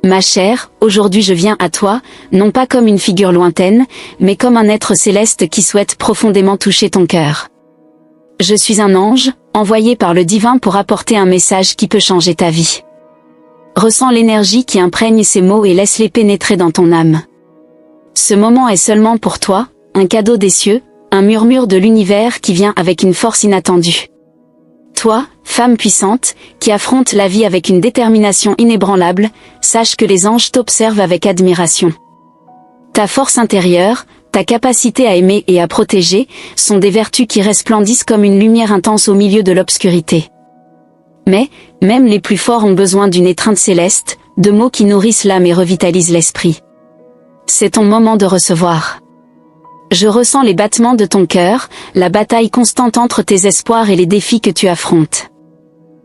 Ma chère, aujourd'hui je viens à toi, non pas comme une figure lointaine, mais comme un être céleste qui souhaite profondément toucher ton cœur. Je suis un ange, envoyé par le divin pour apporter un message qui peut changer ta vie. Ressens l'énergie qui imprègne ces mots et laisse-les pénétrer dans ton âme. Ce moment est seulement pour toi, un cadeau des cieux, un murmure de l'univers qui vient avec une force inattendue. Toi, femme puissante, qui affronte la vie avec une détermination inébranlable, sache que les anges t'observent avec admiration. Ta force intérieure, ta capacité à aimer et à protéger, sont des vertus qui resplendissent comme une lumière intense au milieu de l'obscurité. Mais, même les plus forts ont besoin d'une étreinte céleste, de mots qui nourrissent l'âme et revitalisent l'esprit. C'est ton moment de recevoir. Je ressens les battements de ton cœur, la bataille constante entre tes espoirs et les défis que tu affrontes.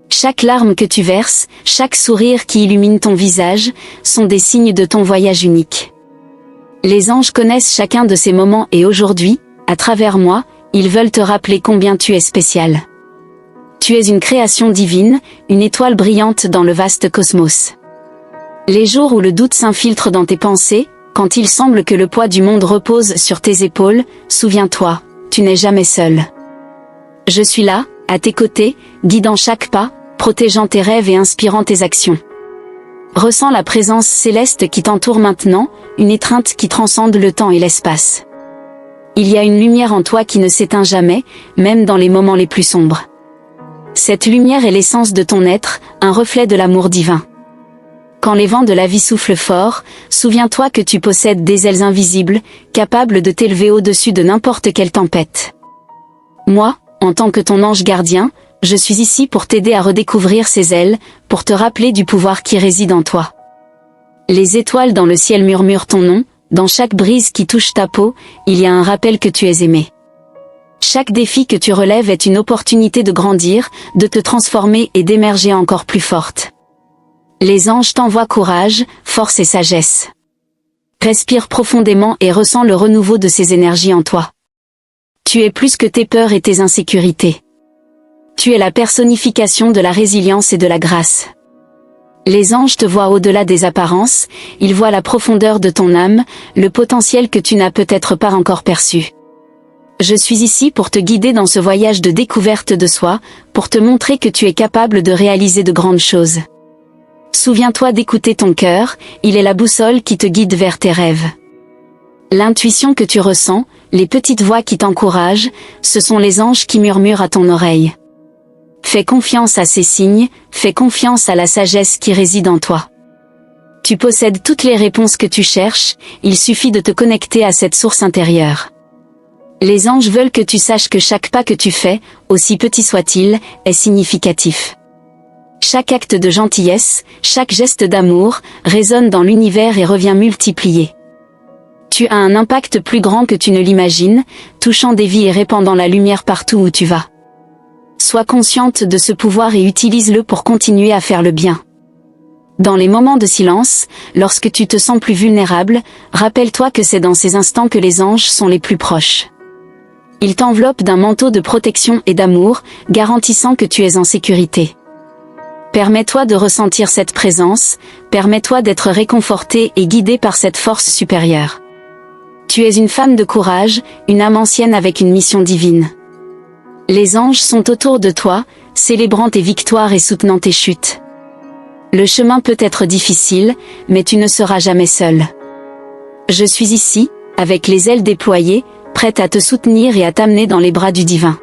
Chaque larme que tu verses, chaque sourire qui illumine ton visage, sont des signes de ton voyage unique. Les anges connaissent chacun de ces moments et aujourd'hui, à travers moi, ils veulent te rappeler combien tu es spécial. Tu es une création divine, une étoile brillante dans le vaste cosmos. Les jours où le doute s'infiltre dans tes pensées, quand il semble que le poids du monde repose sur tes épaules, souviens-toi, tu n'es jamais seul. Je suis là, à tes côtés, guidant chaque pas, protégeant tes rêves et inspirant tes actions. Ressens la présence céleste qui t'entoure maintenant, une étreinte qui transcende le temps et l'espace. Il y a une lumière en toi qui ne s'éteint jamais, même dans les moments les plus sombres. Cette lumière est l'essence de ton être, un reflet de l'amour divin. Quand les vents de la vie soufflent fort, souviens-toi que tu possèdes des ailes invisibles, capables de t'élever au-dessus de n'importe quelle tempête. Moi, en tant que ton ange gardien, je suis ici pour t'aider à redécouvrir ces ailes, pour te rappeler du pouvoir qui réside en toi. Les étoiles dans le ciel murmurent ton nom, dans chaque brise qui touche ta peau, il y a un rappel que tu es aimé. Chaque défi que tu relèves est une opportunité de grandir, de te transformer et d'émerger encore plus forte. Les anges t'envoient courage, force et sagesse. Respire profondément et ressens le renouveau de ces énergies en toi. Tu es plus que tes peurs et tes insécurités. Tu es la personnification de la résilience et de la grâce. Les anges te voient au-delà des apparences, ils voient la profondeur de ton âme, le potentiel que tu n'as peut-être pas encore perçu. Je suis ici pour te guider dans ce voyage de découverte de soi, pour te montrer que tu es capable de réaliser de grandes choses. Souviens-toi d'écouter ton cœur, il est la boussole qui te guide vers tes rêves. L'intuition que tu ressens, les petites voix qui t'encouragent, ce sont les anges qui murmurent à ton oreille. Fais confiance à ces signes, fais confiance à la sagesse qui réside en toi. Tu possèdes toutes les réponses que tu cherches, il suffit de te connecter à cette source intérieure. Les anges veulent que tu saches que chaque pas que tu fais, aussi petit soit-il, est significatif. Chaque acte de gentillesse, chaque geste d'amour, résonne dans l'univers et revient multiplié. Tu as un impact plus grand que tu ne l'imagines, touchant des vies et répandant la lumière partout où tu vas. Sois consciente de ce pouvoir et utilise-le pour continuer à faire le bien. Dans les moments de silence, lorsque tu te sens plus vulnérable, rappelle-toi que c'est dans ces instants que les anges sont les plus proches. Ils t'enveloppent d'un manteau de protection et d'amour, garantissant que tu es en sécurité. Permets-toi de ressentir cette présence, permets-toi d'être réconforté et guidé par cette force supérieure. Tu es une femme de courage, une âme ancienne avec une mission divine. Les anges sont autour de toi, célébrant tes victoires et soutenant tes chutes. Le chemin peut être difficile, mais tu ne seras jamais seul. Je suis ici, avec les ailes déployées, prête à te soutenir et à t'amener dans les bras du divin.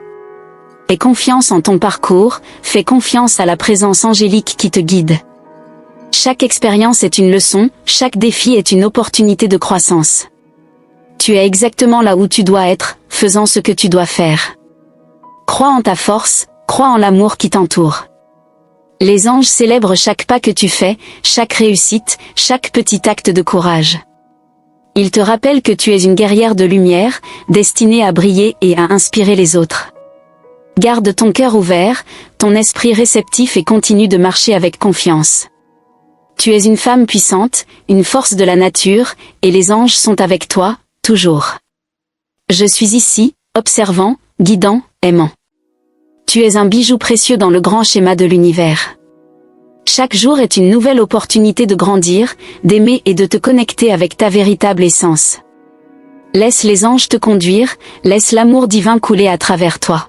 Aie confiance en ton parcours, fais confiance à la présence angélique qui te guide. Chaque expérience est une leçon, chaque défi est une opportunité de croissance. Tu es exactement là où tu dois être, faisant ce que tu dois faire. Crois en ta force, crois en l'amour qui t'entoure. Les anges célèbrent chaque pas que tu fais, chaque réussite, chaque petit acte de courage. Ils te rappellent que tu es une guerrière de lumière, destinée à briller et à inspirer les autres. Garde ton cœur ouvert, ton esprit réceptif et continue de marcher avec confiance. Tu es une femme puissante, une force de la nature, et les anges sont avec toi, toujours. Je suis ici, observant, guidant, aimant. Tu es un bijou précieux dans le grand schéma de l'univers. Chaque jour est une nouvelle opportunité de grandir, d'aimer et de te connecter avec ta véritable essence. Laisse les anges te conduire, laisse l'amour divin couler à travers toi.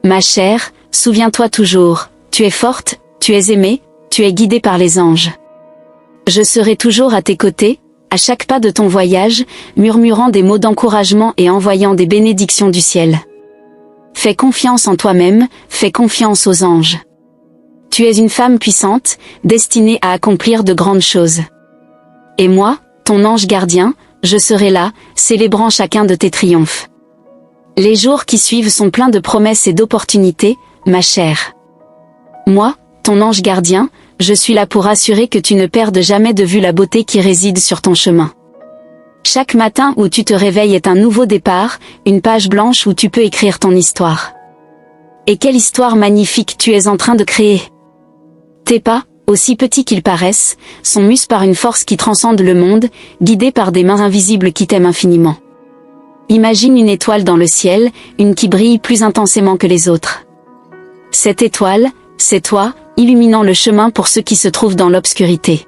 Ma chère, souviens-toi toujours, tu es forte, tu es aimée, tu es guidée par les anges. Je serai toujours à tes côtés, à chaque pas de ton voyage, murmurant des mots d'encouragement et envoyant des bénédictions du ciel. Fais confiance en toi-même, fais confiance aux anges. Tu es une femme puissante, destinée à accomplir de grandes choses. Et moi, ton ange gardien, je serai là, célébrant chacun de tes triomphes. Les jours qui suivent sont pleins de promesses et d'opportunités, ma chère. Moi, ton ange gardien, je suis là pour assurer que tu ne perdes jamais de vue la beauté qui réside sur ton chemin. Chaque matin où tu te réveilles est un nouveau départ, une page blanche où tu peux écrire ton histoire. Et quelle histoire magnifique tu es en train de créer! Tes pas, aussi petits qu'ils paraissent, sont mus par une force qui transcende le monde, guidés par des mains invisibles qui t'aiment infiniment. Imagine une étoile dans le ciel, une qui brille plus intensément que les autres. Cette étoile, c'est toi, illuminant le chemin pour ceux qui se trouvent dans l'obscurité.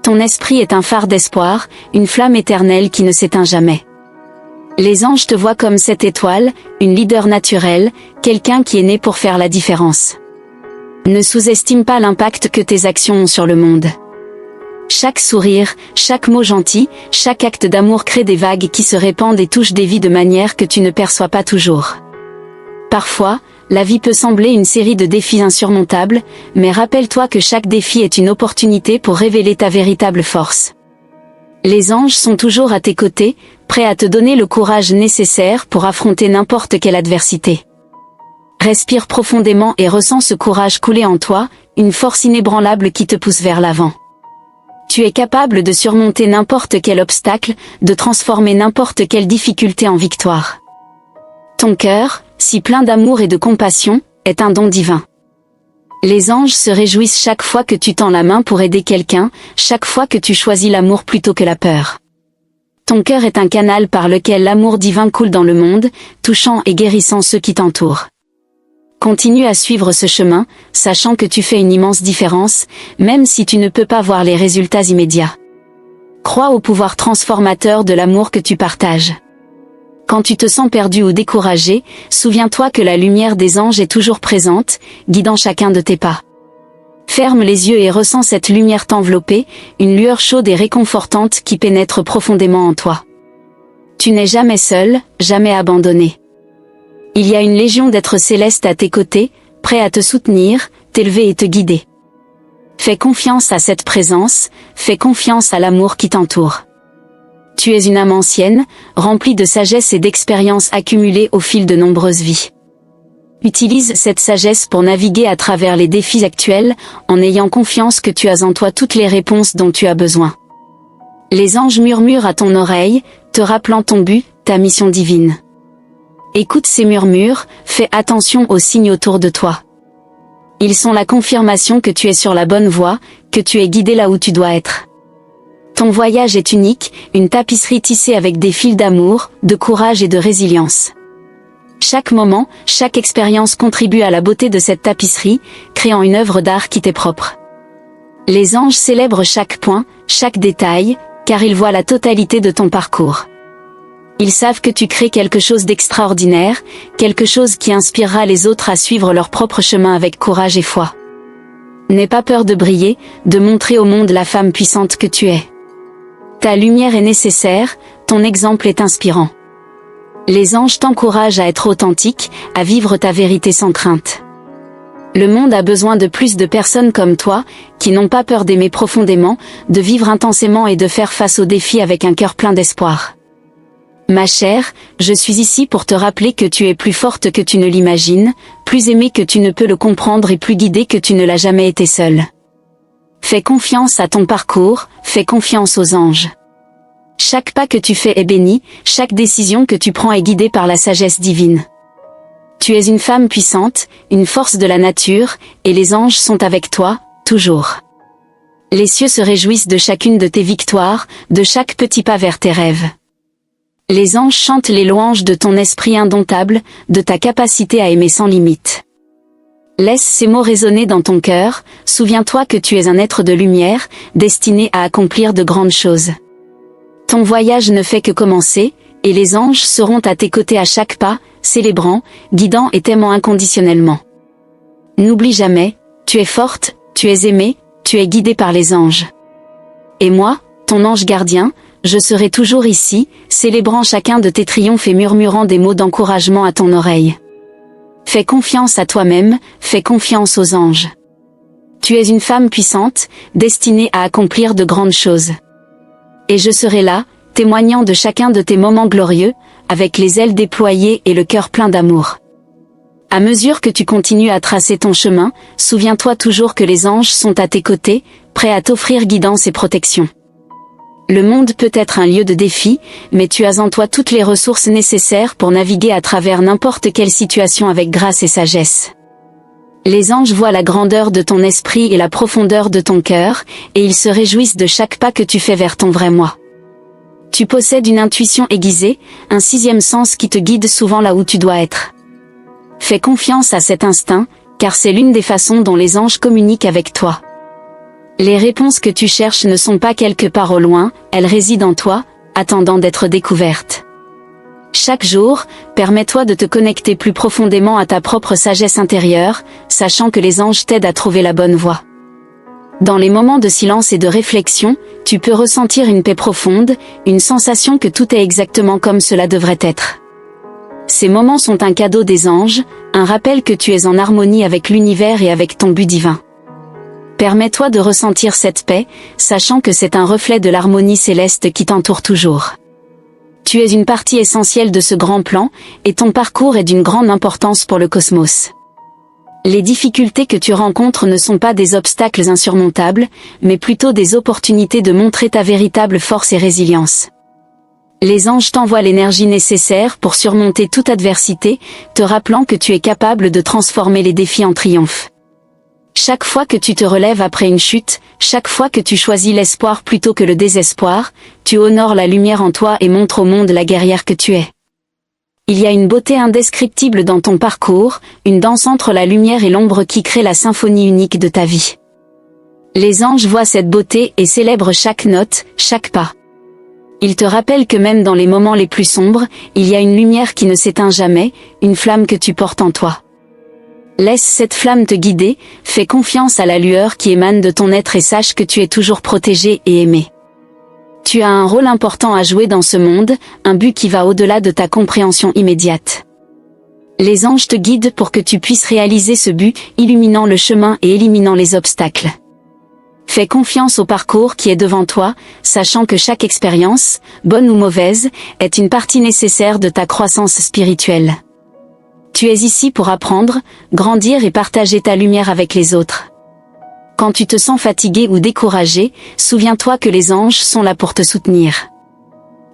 Ton esprit est un phare d'espoir, une flamme éternelle qui ne s'éteint jamais. Les anges te voient comme cette étoile, une leader naturelle, quelqu'un qui est né pour faire la différence. Ne sous-estime pas l'impact que tes actions ont sur le monde. Chaque sourire, chaque mot gentil, chaque acte d'amour crée des vagues qui se répandent et touchent des vies de manière que tu ne perçois pas toujours. Parfois, la vie peut sembler une série de défis insurmontables, mais rappelle-toi que chaque défi est une opportunité pour révéler ta véritable force. Les anges sont toujours à tes côtés, prêts à te donner le courage nécessaire pour affronter n'importe quelle adversité. Respire profondément et ressens ce courage couler en toi, une force inébranlable qui te pousse vers l'avant. Tu es capable de surmonter n'importe quel obstacle, de transformer n'importe quelle difficulté en victoire. Ton cœur, si plein d'amour et de compassion, est un don divin. Les anges se réjouissent chaque fois que tu tends la main pour aider quelqu'un, chaque fois que tu choisis l'amour plutôt que la peur. Ton cœur est un canal par lequel l'amour divin coule dans le monde, touchant et guérissant ceux qui t'entourent. Continue à suivre ce chemin, sachant que tu fais une immense différence, même si tu ne peux pas voir les résultats immédiats. Crois au pouvoir transformateur de l'amour que tu partages. Quand tu te sens perdu ou découragé, souviens-toi que la lumière des anges est toujours présente, guidant chacun de tes pas. Ferme les yeux et ressens cette lumière t'envelopper, une lueur chaude et réconfortante qui pénètre profondément en toi. Tu n'es jamais seul, jamais abandonné. Il y a une légion d'êtres célestes à tes côtés, prêts à te soutenir, t'élever et te guider. Fais confiance à cette présence, fais confiance à l'amour qui t'entoure. Tu es une âme ancienne, remplie de sagesse et d'expériences accumulées au fil de nombreuses vies. Utilise cette sagesse pour naviguer à travers les défis actuels, en ayant confiance que tu as en toi toutes les réponses dont tu as besoin. Les anges murmurent à ton oreille, te rappelant ton but, ta mission divine. Écoute ces murmures, fais attention aux signes autour de toi. Ils sont la confirmation que tu es sur la bonne voie, que tu es guidé là où tu dois être. Ton voyage est unique, une tapisserie tissée avec des fils d'amour, de courage et de résilience. Chaque moment, chaque expérience contribue à la beauté de cette tapisserie, créant une œuvre d'art qui t'est propre. Les anges célèbrent chaque point, chaque détail, car ils voient la totalité de ton parcours. Ils savent que tu crées quelque chose d'extraordinaire, quelque chose qui inspirera les autres à suivre leur propre chemin avec courage et foi. N'aie pas peur de briller, de montrer au monde la femme puissante que tu es. Ta lumière est nécessaire, ton exemple est inspirant. Les anges t'encouragent à être authentique, à vivre ta vérité sans crainte. Le monde a besoin de plus de personnes comme toi, qui n'ont pas peur d'aimer profondément, de vivre intensément et de faire face aux défis avec un cœur plein d'espoir. Ma chère, je suis ici pour te rappeler que tu es plus forte que tu ne l'imagines, plus aimée que tu ne peux le comprendre et plus guidée que tu ne l'as jamais été seule. Fais confiance à ton parcours, fais confiance aux anges. Chaque pas que tu fais est béni, chaque décision que tu prends est guidée par la sagesse divine. Tu es une femme puissante, une force de la nature, et les anges sont avec toi, toujours. Les cieux se réjouissent de chacune de tes victoires, de chaque petit pas vers tes rêves. Les anges chantent les louanges de ton esprit indomptable, de ta capacité à aimer sans limite. Laisse ces mots résonner dans ton cœur, souviens-toi que tu es un être de lumière, destiné à accomplir de grandes choses. Ton voyage ne fait que commencer, et les anges seront à tes côtés à chaque pas, célébrant, guidant et t'aimant inconditionnellement. N'oublie jamais, tu es forte, tu es aimée, tu es guidée par les anges. Et moi, ton ange gardien, je serai toujours ici, célébrant chacun de tes triomphes et murmurant des mots d'encouragement à ton oreille. Fais confiance à toi-même, fais confiance aux anges. Tu es une femme puissante, destinée à accomplir de grandes choses. Et je serai là, témoignant de chacun de tes moments glorieux, avec les ailes déployées et le cœur plein d'amour. À mesure que tu continues à tracer ton chemin, souviens-toi toujours que les anges sont à tes côtés, prêts à t'offrir guidance et protection. Le monde peut être un lieu de défi, mais tu as en toi toutes les ressources nécessaires pour naviguer à travers n'importe quelle situation avec grâce et sagesse. Les anges voient la grandeur de ton esprit et la profondeur de ton cœur, et ils se réjouissent de chaque pas que tu fais vers ton vrai moi. Tu possèdes une intuition aiguisée, un sixième sens qui te guide souvent là où tu dois être. Fais confiance à cet instinct, car c'est l'une des façons dont les anges communiquent avec toi. Les réponses que tu cherches ne sont pas quelque part au loin, elles résident en toi, attendant d'être découvertes. Chaque jour, permets-toi de te connecter plus profondément à ta propre sagesse intérieure, sachant que les anges t'aident à trouver la bonne voie. Dans les moments de silence et de réflexion, tu peux ressentir une paix profonde, une sensation que tout est exactement comme cela devrait être. Ces moments sont un cadeau des anges, un rappel que tu es en harmonie avec l'univers et avec ton but divin. Permets-toi de ressentir cette paix, sachant que c'est un reflet de l'harmonie céleste qui t'entoure toujours. Tu es une partie essentielle de ce grand plan, et ton parcours est d'une grande importance pour le cosmos. Les difficultés que tu rencontres ne sont pas des obstacles insurmontables, mais plutôt des opportunités de montrer ta véritable force et résilience. Les anges t'envoient l'énergie nécessaire pour surmonter toute adversité, te rappelant que tu es capable de transformer les défis en triomphe. Chaque fois que tu te relèves après une chute, chaque fois que tu choisis l'espoir plutôt que le désespoir, tu honores la lumière en toi et montres au monde la guerrière que tu es. Il y a une beauté indescriptible dans ton parcours, une danse entre la lumière et l'ombre qui crée la symphonie unique de ta vie. Les anges voient cette beauté et célèbrent chaque note, chaque pas. Ils te rappellent que même dans les moments les plus sombres, il y a une lumière qui ne s'éteint jamais, une flamme que tu portes en toi. Laisse cette flamme te guider, fais confiance à la lueur qui émane de ton être et sache que tu es toujours protégé et aimé. Tu as un rôle important à jouer dans ce monde, un but qui va au-delà de ta compréhension immédiate. Les anges te guident pour que tu puisses réaliser ce but, illuminant le chemin et éliminant les obstacles. Fais confiance au parcours qui est devant toi, sachant que chaque expérience, bonne ou mauvaise, est une partie nécessaire de ta croissance spirituelle. Tu es ici pour apprendre, grandir et partager ta lumière avec les autres. Quand tu te sens fatigué ou découragé, souviens-toi que les anges sont là pour te soutenir.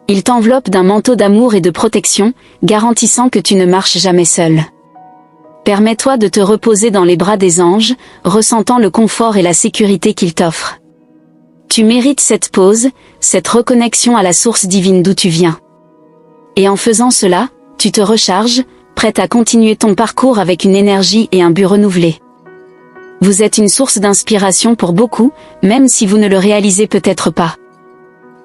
Ils t'enveloppent d'un manteau d'amour et de protection, garantissant que tu ne marches jamais seul. Permets-toi de te reposer dans les bras des anges, ressentant le confort et la sécurité qu'ils t'offrent. Tu mérites cette pause, cette reconnexion à la source divine d'où tu viens. Et en faisant cela, tu te recharges, prête à continuer ton parcours avec une énergie et un but renouvelé. Vous êtes une source d'inspiration pour beaucoup, même si vous ne le réalisez peut-être pas.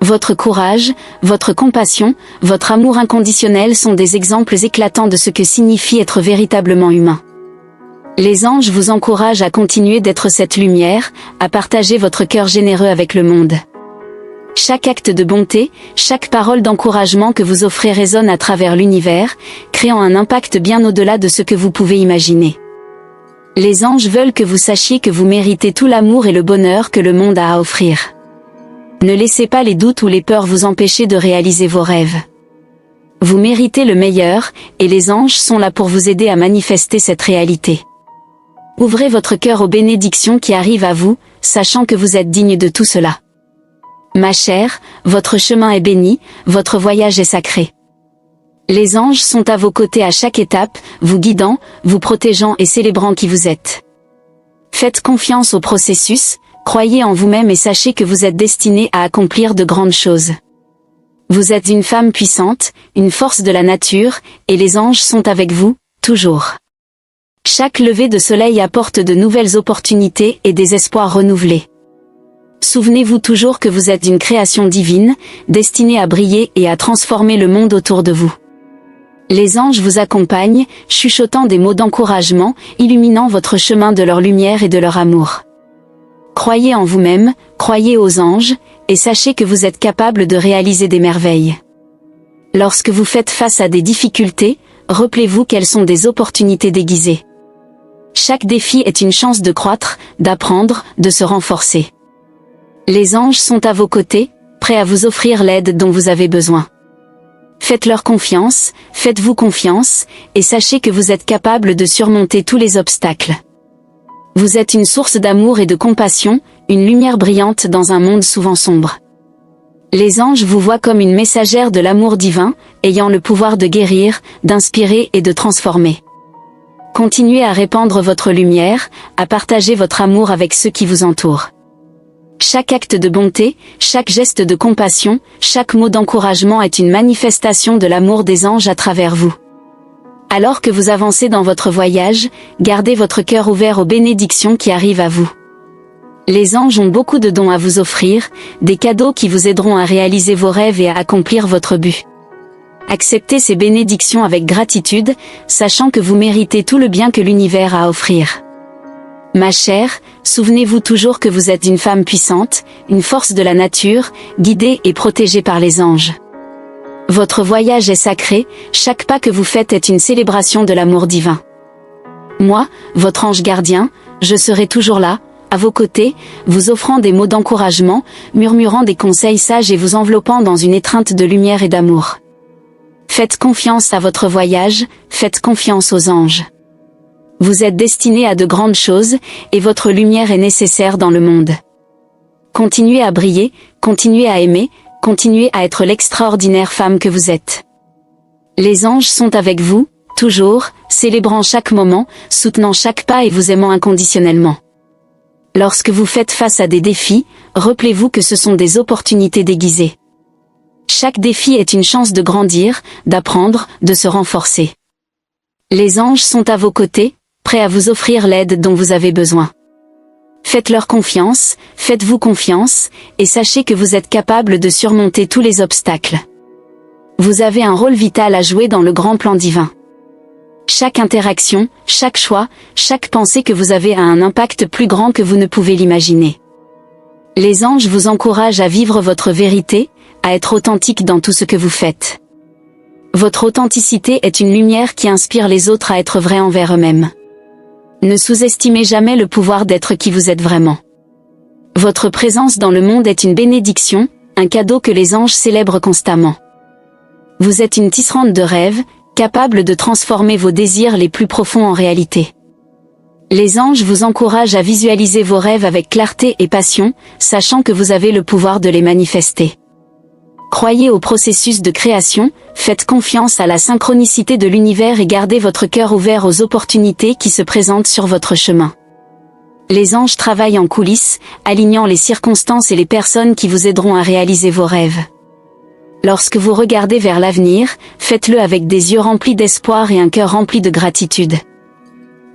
Votre courage, votre compassion, votre amour inconditionnel sont des exemples éclatants de ce que signifie être véritablement humain. Les anges vous encouragent à continuer d'être cette lumière, à partager votre cœur généreux avec le monde. Chaque acte de bonté, chaque parole d'encouragement que vous offrez résonne à travers l'univers, créant un impact bien au-delà de ce que vous pouvez imaginer. Les anges veulent que vous sachiez que vous méritez tout l'amour et le bonheur que le monde a à offrir. Ne laissez pas les doutes ou les peurs vous empêcher de réaliser vos rêves. Vous méritez le meilleur, et les anges sont là pour vous aider à manifester cette réalité. Ouvrez votre cœur aux bénédictions qui arrivent à vous, sachant que vous êtes digne de tout cela. Ma chère, votre chemin est béni, votre voyage est sacré. Les anges sont à vos côtés à chaque étape, vous guidant, vous protégeant et célébrant qui vous êtes. Faites confiance au processus, croyez en vous-même et sachez que vous êtes destiné à accomplir de grandes choses. Vous êtes une femme puissante, une force de la nature, et les anges sont avec vous, toujours. Chaque lever de soleil apporte de nouvelles opportunités et des espoirs renouvelés. Souvenez-vous toujours que vous êtes une création divine, destinée à briller et à transformer le monde autour de vous. Les anges vous accompagnent, chuchotant des mots d'encouragement, illuminant votre chemin de leur lumière et de leur amour. Croyez en vous-même, croyez aux anges, et sachez que vous êtes capable de réaliser des merveilles. Lorsque vous faites face à des difficultés, rappelez-vous qu'elles sont des opportunités déguisées. Chaque défi est une chance de croître, d'apprendre, de se renforcer. Les anges sont à vos côtés, prêts à vous offrir l'aide dont vous avez besoin. Faites-leur confiance, faites-vous confiance, et sachez que vous êtes capable de surmonter tous les obstacles. Vous êtes une source d'amour et de compassion, une lumière brillante dans un monde souvent sombre. Les anges vous voient comme une messagère de l'amour divin, ayant le pouvoir de guérir, d'inspirer et de transformer. Continuez à répandre votre lumière, à partager votre amour avec ceux qui vous entourent. Chaque acte de bonté, chaque geste de compassion, chaque mot d'encouragement est une manifestation de l'amour des anges à travers vous. Alors que vous avancez dans votre voyage, gardez votre cœur ouvert aux bénédictions qui arrivent à vous. Les anges ont beaucoup de dons à vous offrir, des cadeaux qui vous aideront à réaliser vos rêves et à accomplir votre but. Acceptez ces bénédictions avec gratitude, sachant que vous méritez tout le bien que l'univers a à offrir. Ma chère, souvenez-vous toujours que vous êtes une femme puissante, une force de la nature, guidée et protégée par les anges. Votre voyage est sacré, chaque pas que vous faites est une célébration de l'amour divin. Moi, votre ange gardien, je serai toujours là, à vos côtés, vous offrant des mots d'encouragement, murmurant des conseils sages et vous enveloppant dans une étreinte de lumière et d'amour. Faites confiance à votre voyage, faites confiance aux anges. Vous êtes destiné à de grandes choses, et votre lumière est nécessaire dans le monde. Continuez à briller, continuez à aimer, continuez à être l'extraordinaire femme que vous êtes. Les anges sont avec vous, toujours, célébrant chaque moment, soutenant chaque pas et vous aimant inconditionnellement. Lorsque vous faites face à des défis, rappelez-vous que ce sont des opportunités déguisées. Chaque défi est une chance de grandir, d'apprendre, de se renforcer. Les anges sont à vos côtés, prêts à vous offrir l'aide dont vous avez besoin. Faites-leur confiance, faites-vous confiance, et sachez que vous êtes capable de surmonter tous les obstacles. Vous avez un rôle vital à jouer dans le grand plan divin. Chaque interaction, chaque choix, chaque pensée que vous avez a un impact plus grand que vous ne pouvez l'imaginer. Les anges vous encouragent à vivre votre vérité, à être authentique dans tout ce que vous faites. Votre authenticité est une lumière qui inspire les autres à être vrais envers eux-mêmes. Ne sous-estimez jamais le pouvoir d'être qui vous êtes vraiment. Votre présence dans le monde est une bénédiction, un cadeau que les anges célèbrent constamment. Vous êtes une tisserande de rêves, capable de transformer vos désirs les plus profonds en réalité. Les anges vous encouragent à visualiser vos rêves avec clarté et passion, sachant que vous avez le pouvoir de les manifester. Croyez au processus de création, faites confiance à la synchronicité de l'univers et gardez votre cœur ouvert aux opportunités qui se présentent sur votre chemin. Les anges travaillent en coulisses, alignant les circonstances et les personnes qui vous aideront à réaliser vos rêves. Lorsque vous regardez vers l'avenir, faites-le avec des yeux remplis d'espoir et un cœur rempli de gratitude.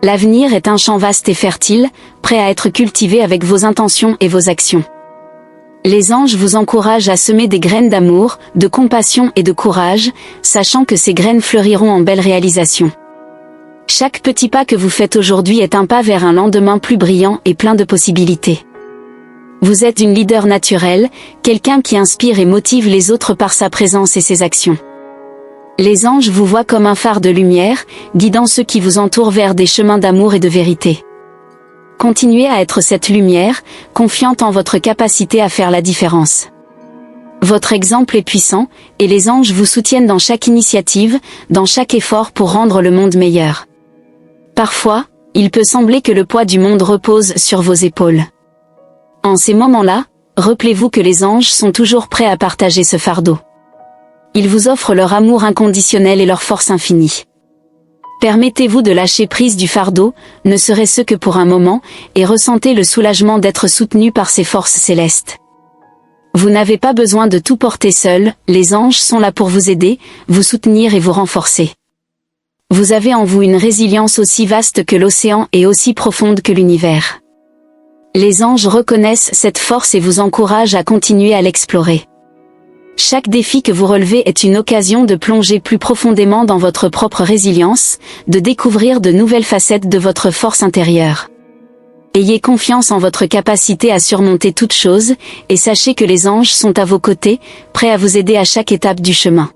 L'avenir est un champ vaste et fertile, prêt à être cultivé avec vos intentions et vos actions. Les anges vous encouragent à semer des graines d'amour, de compassion et de courage, sachant que ces graines fleuriront en belles réalisations. Chaque petit pas que vous faites aujourd'hui est un pas vers un lendemain plus brillant et plein de possibilités. Vous êtes une leader naturelle, quelqu'un qui inspire et motive les autres par sa présence et ses actions. Les anges vous voient comme un phare de lumière, guidant ceux qui vous entourent vers des chemins d'amour et de vérité. Continuez à être cette lumière, confiante en votre capacité à faire la différence. Votre exemple est puissant, et les anges vous soutiennent dans chaque initiative, dans chaque effort pour rendre le monde meilleur. Parfois, il peut sembler que le poids du monde repose sur vos épaules. En ces moments-là, rappelez-vous que les anges sont toujours prêts à partager ce fardeau. Ils vous offrent leur amour inconditionnel et leur force infinie. Permettez-vous de lâcher prise du fardeau, ne serait-ce que pour un moment, et ressentez le soulagement d'être soutenu par ces forces célestes. Vous n'avez pas besoin de tout porter seul, les anges sont là pour vous aider, vous soutenir et vous renforcer. Vous avez en vous une résilience aussi vaste que l'océan et aussi profonde que l'univers. Les anges reconnaissent cette force et vous encouragent à continuer à l'explorer. Chaque défi que vous relevez est une occasion de plonger plus profondément dans votre propre résilience, de découvrir de nouvelles facettes de votre force intérieure. Ayez confiance en votre capacité à surmonter toute chose, et sachez que les anges sont à vos côtés, prêts à vous aider à chaque étape du chemin.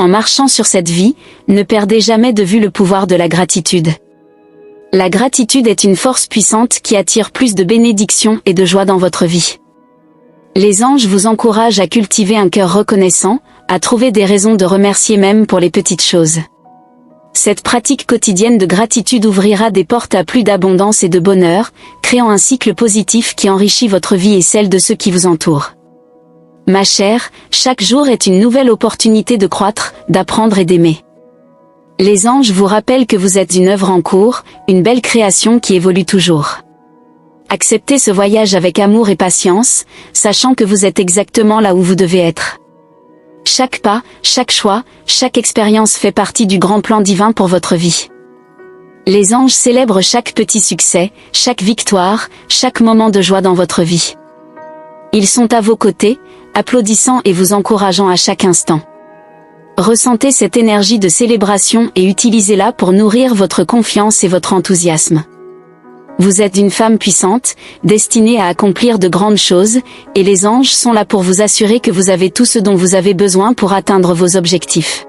En marchant sur cette vie, ne perdez jamais de vue le pouvoir de la gratitude. La gratitude est une force puissante qui attire plus de bénédictions et de joie dans votre vie. Les anges vous encouragent à cultiver un cœur reconnaissant, à trouver des raisons de remercier même pour les petites choses. Cette pratique quotidienne de gratitude ouvrira des portes à plus d'abondance et de bonheur, créant un cycle positif qui enrichit votre vie et celle de ceux qui vous entourent. Ma chère, chaque jour est une nouvelle opportunité de croître, d'apprendre et d'aimer. Les anges vous rappellent que vous êtes une œuvre en cours, une belle création qui évolue toujours. Acceptez ce voyage avec amour et patience, sachant que vous êtes exactement là où vous devez être. Chaque pas, chaque choix, chaque expérience fait partie du grand plan divin pour votre vie. Les anges célèbrent chaque petit succès, chaque victoire, chaque moment de joie dans votre vie. Ils sont à vos côtés, applaudissant et vous encourageant à chaque instant. Ressentez cette énergie de célébration et utilisez-la pour nourrir votre confiance et votre enthousiasme. Vous êtes une femme puissante, destinée à accomplir de grandes choses, et les anges sont là pour vous assurer que vous avez tout ce dont vous avez besoin pour atteindre vos objectifs.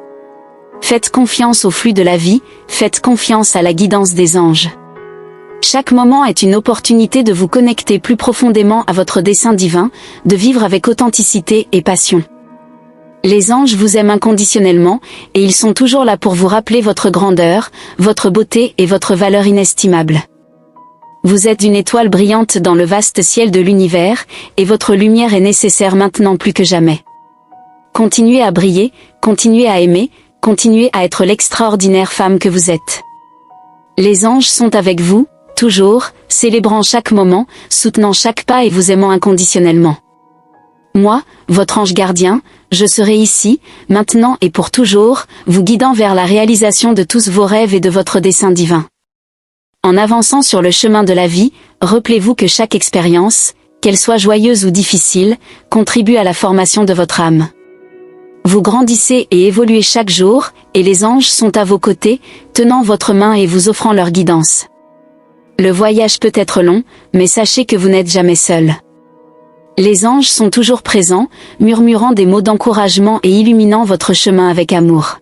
Faites confiance au flux de la vie, faites confiance à la guidance des anges. Chaque moment est une opportunité de vous connecter plus profondément à votre dessein divin, de vivre avec authenticité et passion. Les anges vous aiment inconditionnellement, et ils sont toujours là pour vous rappeler votre grandeur, votre beauté et votre valeur inestimable. Vous êtes une étoile brillante dans le vaste ciel de l'univers, et votre lumière est nécessaire maintenant plus que jamais. Continuez à briller, continuez à aimer, continuez à être l'extraordinaire femme que vous êtes. Les anges sont avec vous, toujours, célébrant chaque moment, soutenant chaque pas et vous aimant inconditionnellement. Moi, votre ange gardien, je serai ici, maintenant et pour toujours, vous guidant vers la réalisation de tous vos rêves et de votre dessein divin. En avançant sur le chemin de la vie, rappelez-vous que chaque expérience, qu'elle soit joyeuse ou difficile, contribue à la formation de votre âme. Vous grandissez et évoluez chaque jour, et les anges sont à vos côtés, tenant votre main et vous offrant leur guidance. Le voyage peut être long, mais sachez que vous n'êtes jamais seul. Les anges sont toujours présents, murmurant des mots d'encouragement et illuminant votre chemin avec amour.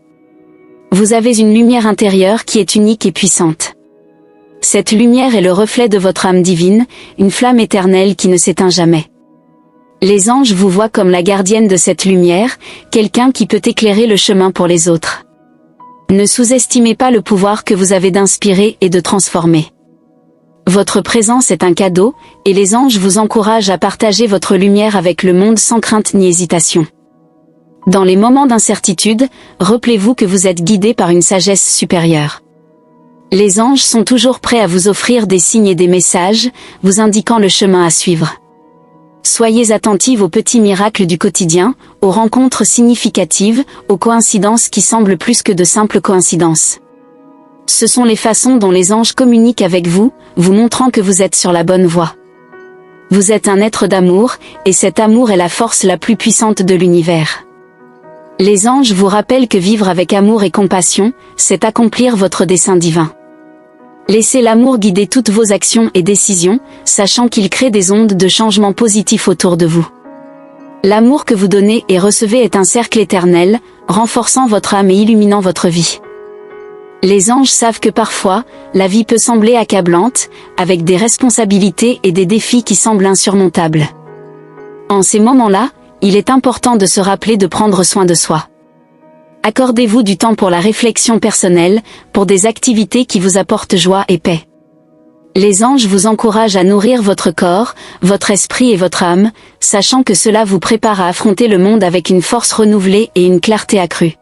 Vous avez une lumière intérieure qui est unique et puissante. Cette lumière est le reflet de votre âme divine, une flamme éternelle qui ne s'éteint jamais. Les anges vous voient comme la gardienne de cette lumière, quelqu'un qui peut éclairer le chemin pour les autres. Ne sous-estimez pas le pouvoir que vous avez d'inspirer et de transformer. Votre présence est un cadeau, et les anges vous encouragent à partager votre lumière avec le monde sans crainte ni hésitation. Dans les moments d'incertitude, rappelez-vous que vous êtes guidé par une sagesse supérieure. Les anges sont toujours prêts à vous offrir des signes et des messages, vous indiquant le chemin à suivre. Soyez attentive aux petits miracles du quotidien, aux rencontres significatives, aux coïncidences qui semblent plus que de simples coïncidences. Ce sont les façons dont les anges communiquent avec vous, vous montrant que vous êtes sur la bonne voie. Vous êtes un être d'amour, et cet amour est la force la plus puissante de l'univers. Les anges vous rappellent que vivre avec amour et compassion, c'est accomplir votre dessein divin. Laissez l'amour guider toutes vos actions et décisions, sachant qu'il crée des ondes de changement positifs autour de vous. L'amour que vous donnez et recevez est un cercle éternel, renforçant votre âme et illuminant votre vie. Les anges savent que parfois, la vie peut sembler accablante, avec des responsabilités et des défis qui semblent insurmontables. En ces moments-là, il est important de se rappeler de prendre soin de soi. Accordez-vous du temps pour la réflexion personnelle, pour des activités qui vous apportent joie et paix. Les anges vous encouragent à nourrir votre corps, votre esprit et votre âme, sachant que cela vous prépare à affronter le monde avec une force renouvelée et une clarté accrue.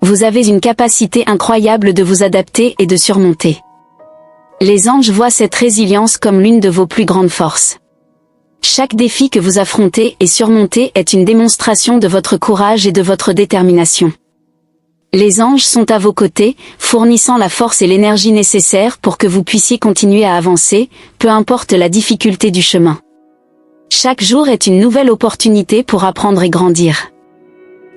Vous avez une capacité incroyable de vous adapter et de surmonter. Les anges voient cette résilience comme l'une de vos plus grandes forces. Chaque défi que vous affrontez et surmontez est une démonstration de votre courage et de votre détermination. Les anges sont à vos côtés, fournissant la force et l'énergie nécessaires pour que vous puissiez continuer à avancer, peu importe la difficulté du chemin. Chaque jour est une nouvelle opportunité pour apprendre et grandir.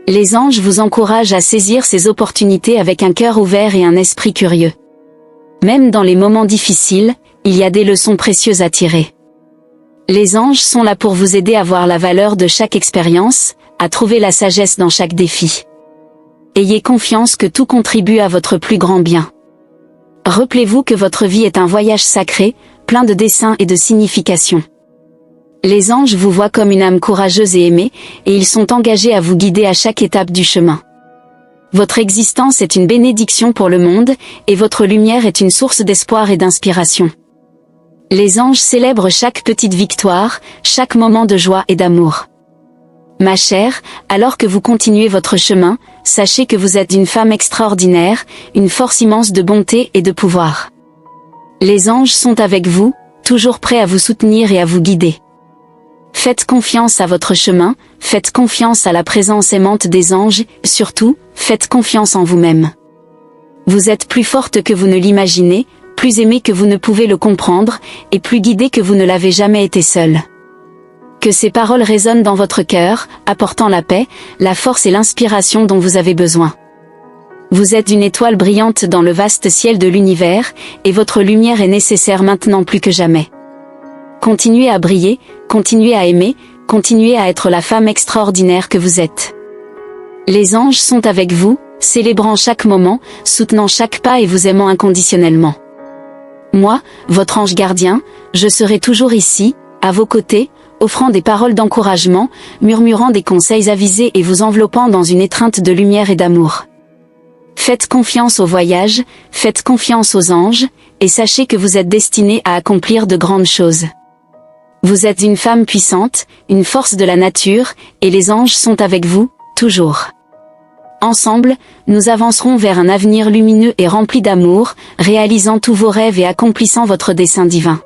Les anges vous encouragent à saisir ces opportunités avec un cœur ouvert et un esprit curieux. Même dans les moments difficiles, il y a des leçons précieuses à tirer. Les anges sont là pour vous aider à voir la valeur de chaque expérience, à trouver la sagesse dans chaque défi. Ayez confiance que tout contribue à votre plus grand bien. Rappelez-vous que votre vie est un voyage sacré, plein de desseins et de significations. Les anges vous voient comme une âme courageuse et aimée, et ils sont engagés à vous guider à chaque étape du chemin. Votre existence est une bénédiction pour le monde, et votre lumière est une source d'espoir et d'inspiration. Les anges célèbrent chaque petite victoire, chaque moment de joie et d'amour. Ma chère, alors que vous continuez votre chemin, sachez que vous êtes une femme extraordinaire, une force immense de bonté et de pouvoir. Les anges sont avec vous, toujours prêts à vous soutenir et à vous guider. Faites confiance à votre chemin, faites confiance à la présence aimante des anges, surtout, faites confiance en vous-même. Vous êtes plus forte que vous ne l'imaginez, plus aimée que vous ne pouvez le comprendre, et plus guidée que vous ne l'avez jamais été seule. Que ces paroles résonnent dans votre cœur, apportant la paix, la force et l'inspiration dont vous avez besoin. Vous êtes une étoile brillante dans le vaste ciel de l'univers, et votre lumière est nécessaire maintenant plus que jamais. Continuez à briller, continuez à aimer, continuez à être la femme extraordinaire que vous êtes. Les anges sont avec vous, célébrant chaque moment, soutenant chaque pas et vous aimant inconditionnellement. Moi, votre ange gardien, je serai toujours ici, à vos côtés, offrant des paroles d'encouragement, murmurant des conseils avisés et vous enveloppant dans une étreinte de lumière et d'amour. Faites confiance au voyage, faites confiance aux anges, et sachez que vous êtes destinée à accomplir de grandes choses. Vous êtes une femme puissante, une force de la nature, et les anges sont avec vous, toujours. Ensemble, nous avancerons vers un avenir lumineux et rempli d'amour, réalisant tous vos rêves et accomplissant votre dessein divin.